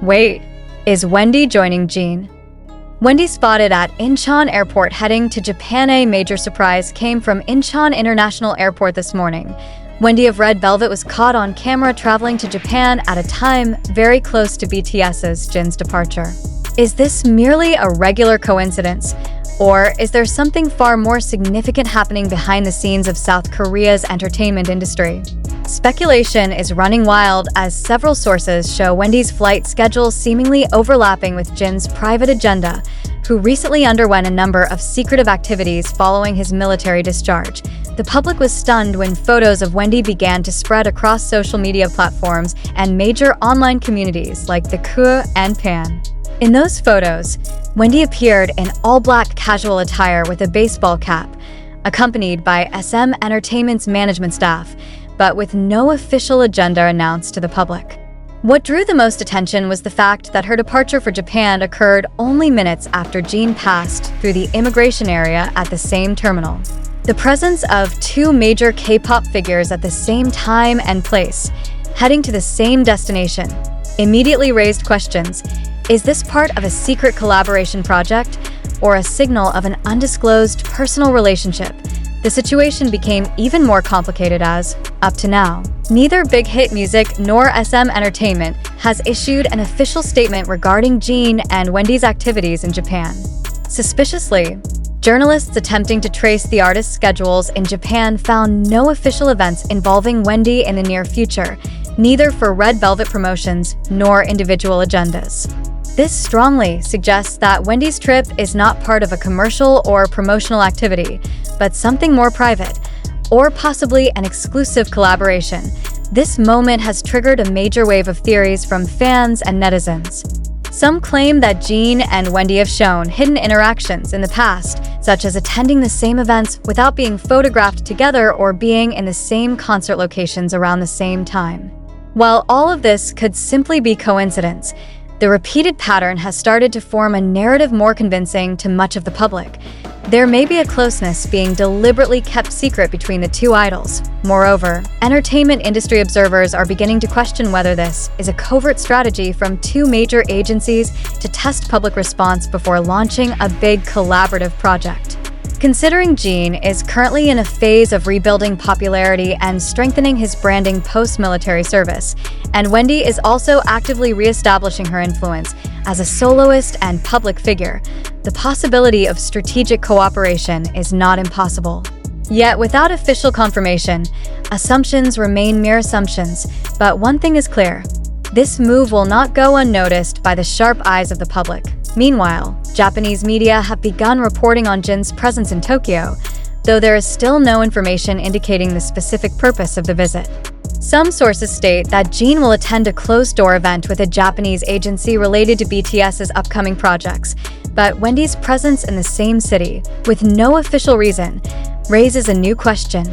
Wait, is Wendy joining Jin? Wendy spotted at Incheon Airport heading to Japan. A major surprise came from Incheon International Airport this morning. Wendy of Red Velvet was caught on camera traveling to Japan at a time very close to BTS's Jin's departure. Is this merely a regular coincidence? Or is there something far more significant happening behind the scenes of South Korea's entertainment industry? Speculation is running wild as several sources show Wendy's flight schedule seemingly overlapping with Jin's private agenda, who recently underwent a number of secretive activities following his military discharge. The public was stunned when photos of Wendy began to spread across social media platforms and major online communities like the Kuo and Pan. In those photos, Wendy appeared in all-black casual attire with a baseball cap, accompanied by SM Entertainment's management staff, but with no official agenda announced to the public. What drew the most attention was the fact that her departure for Japan occurred only minutes after Jin passed through the immigration area at the same terminal. The presence of two major K-pop figures at the same time and place, heading to the same destination, immediately raised questions. Is this part of a secret collaboration project or a signal of an undisclosed personal relationship? The situation became even more complicated as, up to now, neither Big Hit Music nor SM Entertainment has issued an official statement regarding Jin and Wendy's activities in Japan. Suspiciously, journalists attempting to trace the artist's schedules in Japan found no official events involving Wendy in the near future, neither for Red Velvet promotions nor individual agendas. This strongly suggests that Wendy's trip is not part of a commercial or promotional activity, but something more private, or possibly an exclusive collaboration. This moment has triggered a major wave of theories from fans and netizens. Some claim that Jin and Wendy have shown hidden interactions in the past, such as attending the same events without being photographed together or being in the same concert locations around the same time. While all of this could simply be coincidence, the repeated pattern has started to form a narrative more convincing to much of the public. There may be a closeness being deliberately kept secret between the two idols. Moreover, entertainment industry observers are beginning to question whether this is a covert strategy from two major agencies to test public response before launching a big collaborative project. Considering Jin is currently in a phase of rebuilding popularity and strengthening his branding post-military service, and Wendy is also actively re-establishing her influence as a soloist and public figure, the possibility of strategic cooperation is not impossible. Yet, without official confirmation, assumptions remain mere assumptions, but one thing is clear: this move will not go unnoticed by the sharp eyes of the public. Meanwhile, Japanese media have begun reporting on Jin's presence in Tokyo, though there is still no information indicating the specific purpose of the visit. Some sources state that Jin will attend a closed-door event with a Japanese agency related to BTS's upcoming projects, but Wendy's presence in the same city, with no official reason, raises a new question.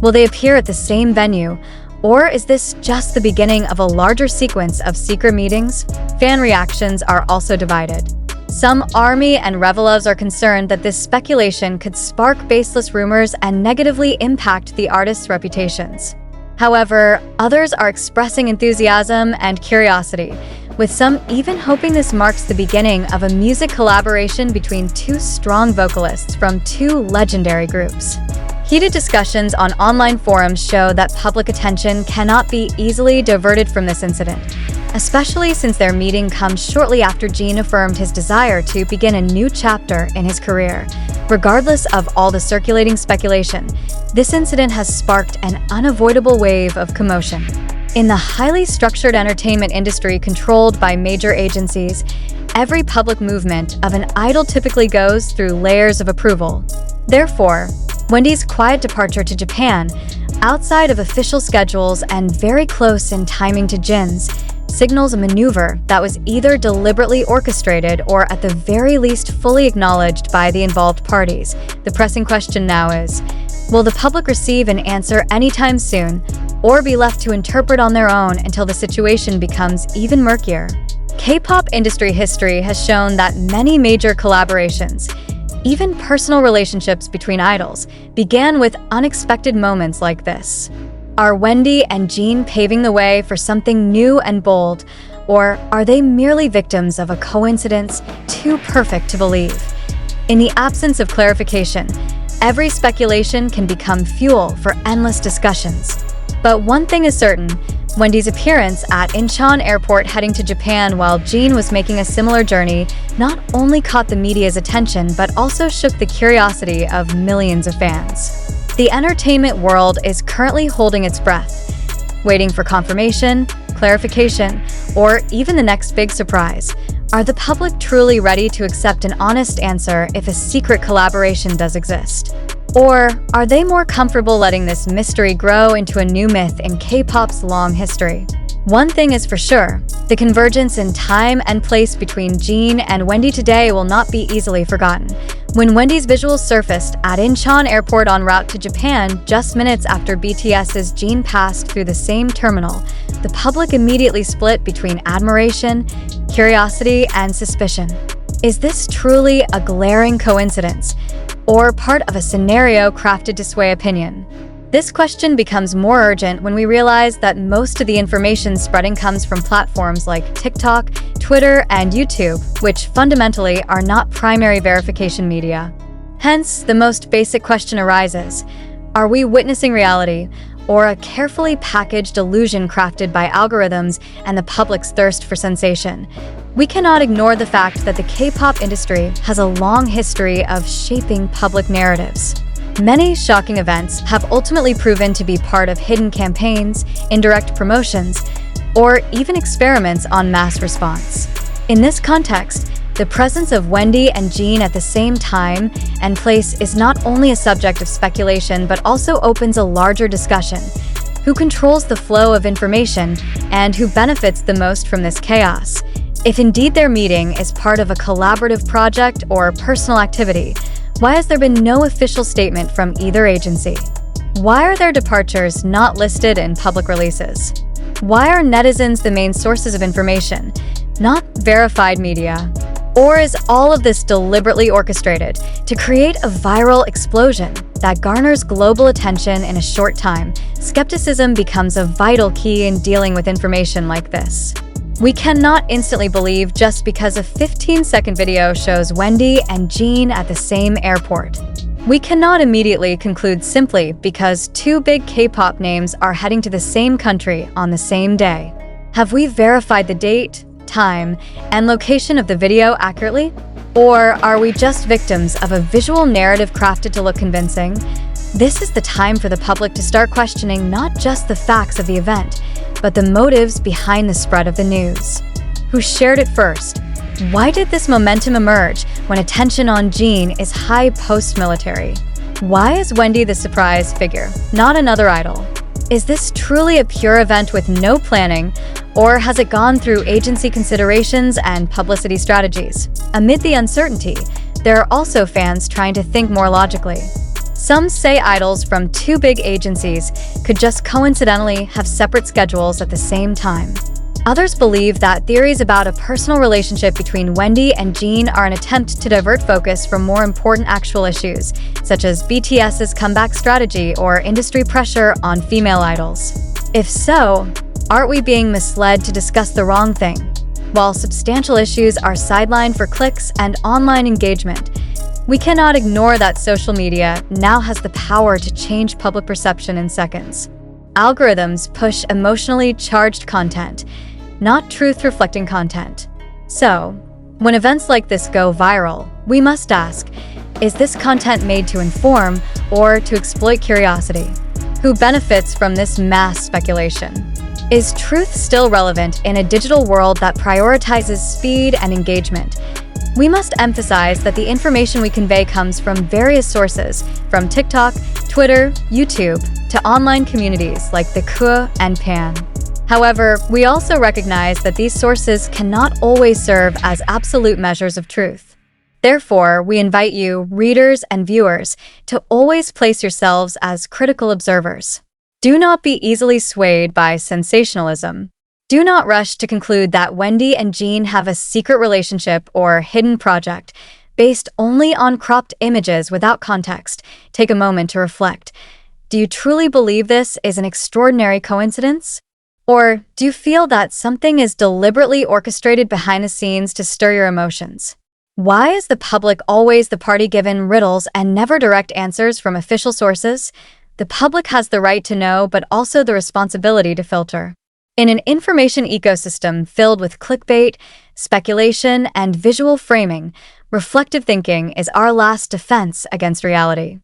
Will they appear at the same venue? Or is this just the beginning of a larger sequence of secret meetings? Fan reactions are also divided. Some ARMY and Revelovs are concerned that this speculation could spark baseless rumors and negatively impact the artists' reputations. However, others are expressing enthusiasm and curiosity, with some even hoping this marks the beginning of a music collaboration between two strong vocalists from two legendary groups. Heated discussions on online forums show that public attention cannot be easily diverted from this incident, especially since their meeting comes shortly after Jin affirmed his desire to begin a new chapter in his career. Regardless of all the circulating speculation, this incident has sparked an unavoidable wave of commotion. In the highly structured entertainment industry controlled by major agencies, every public movement of an idol typically goes through layers of approval. Therefore, Wendy's quiet departure to Japan, outside of official schedules and very close in timing to Jin's, signals a maneuver that was either deliberately orchestrated or at the very least fully acknowledged by the involved parties. The pressing question now is, will the public receive an answer anytime soon, or be left to interpret on their own until the situation becomes even murkier? K-pop industry history has shown that many major collaborations, even personal relationships between idols, began with unexpected moments like this. Are Wendy and Jin paving the way for something new and bold, Or are they merely victims of a coincidence too perfect to believe? In the absence of clarification, every speculation can become fuel for endless discussions. But one thing is certain, Wendy's appearance at Incheon airport heading to Japan while Jin was making a similar journey not only caught the media's attention but also shook the curiosity of millions of fans. The entertainment world is currently holding its breath, waiting for confirmation, clarification, or even the next big surprise. Are the public truly ready to accept an honest answer if a secret collaboration does exist? Or are they more comfortable letting this mystery grow into a new myth in K-pop's long history? One thing is for sure, the convergence in time and place between Jin and Wendy today will not be easily forgotten. When Wendy's visuals surfaced at Incheon airport en route to Japan just minutes after BTS's Jin passed through the same terminal, the public immediately split between admiration, curiosity, and suspicion. Is this truly a glaring coincidence, or part of a scenario crafted to sway opinion? This question becomes more urgent when we realize that most of the information spreading comes from platforms like TikTok, Twitter, and YouTube, which fundamentally are not primary verification media. Hence, the most basic question arises: are we witnessing reality, or a carefully packaged illusion crafted by algorithms and the public's thirst for sensation? We cannot ignore the fact that the K-pop industry has a long history of shaping public narratives. Many shocking events have ultimately proven to be part of hidden campaigns, indirect promotions, or even experiments on mass response. In this context, the presence of Wendy and Jin at the same time and place is not only a subject of speculation but also opens a larger discussion. Who controls the flow of information and who benefits the most from this chaos? If indeed their meeting is part of a collaborative project or personal activity, why has there been no official statement from either agency? Why are their departures not listed in public releases? Why are netizens the main sources of information, not verified media? Or is all of this deliberately orchestrated to create a viral explosion that garners global attention in a short time? Skepticism becomes a vital key in dealing with information like this. We cannot instantly believe just because a 15-second video shows Wendy and Jin at the same airport. We cannot immediately conclude simply because two big K-pop names are heading to the same country on the same day. Have we verified the date, time, and location of the video accurately? Or are we just victims of a visual narrative crafted to look convincing? This is the time for the public to start questioning not just the facts of the event, but the motives behind the spread of the news. Who shared it first? Why did this momentum emerge when attention on Jin is high post-military? Why is Wendy the surprise figure, not another idol? Is this truly a pure event with no planning, or has it gone through agency considerations and publicity strategies? Amid the uncertainty, there are also fans trying to think more logically. Some say idols from two big agencies could just coincidentally have separate schedules at the same time. Others believe that theories about a personal relationship between Wendy and Jin are an attempt to divert focus from more important actual issues, such as BTS's comeback strategy or industry pressure on female idols. If so, aren't we being misled to discuss the wrong thing? While substantial issues are sidelined for clicks and online engagement, we cannot ignore that social media now has the power to change public perception in seconds. Algorithms push emotionally charged content, not truth-reflecting content. So, when events like this go viral, we must ask, is this content made to inform or to exploit curiosity? Who benefits from this mass speculation? Is truth still relevant in a digital world that prioritizes speed and engagement? We must emphasize that the information we convey comes from various sources, from TikTok, Twitter, YouTube, to online communities like the Kuh and Pan. However, we also recognize that these sources cannot always serve as absolute measures of truth. Therefore, we invite you, readers and viewers, to always place yourselves as critical observers. Do not be easily swayed by sensationalism. Do not rush to conclude that Wendy and Jin have a secret relationship or hidden project based only on cropped images without context. Take a moment to reflect. Do you truly believe this is an extraordinary coincidence? Or do you feel that something is deliberately orchestrated behind the scenes to stir your emotions? Why is the public always the party given riddles and never direct answers from official sources? The public has the right to know, but also the responsibility to filter. In an information ecosystem filled with clickbait, speculation, and visual framing, reflective thinking is our last defense against reality.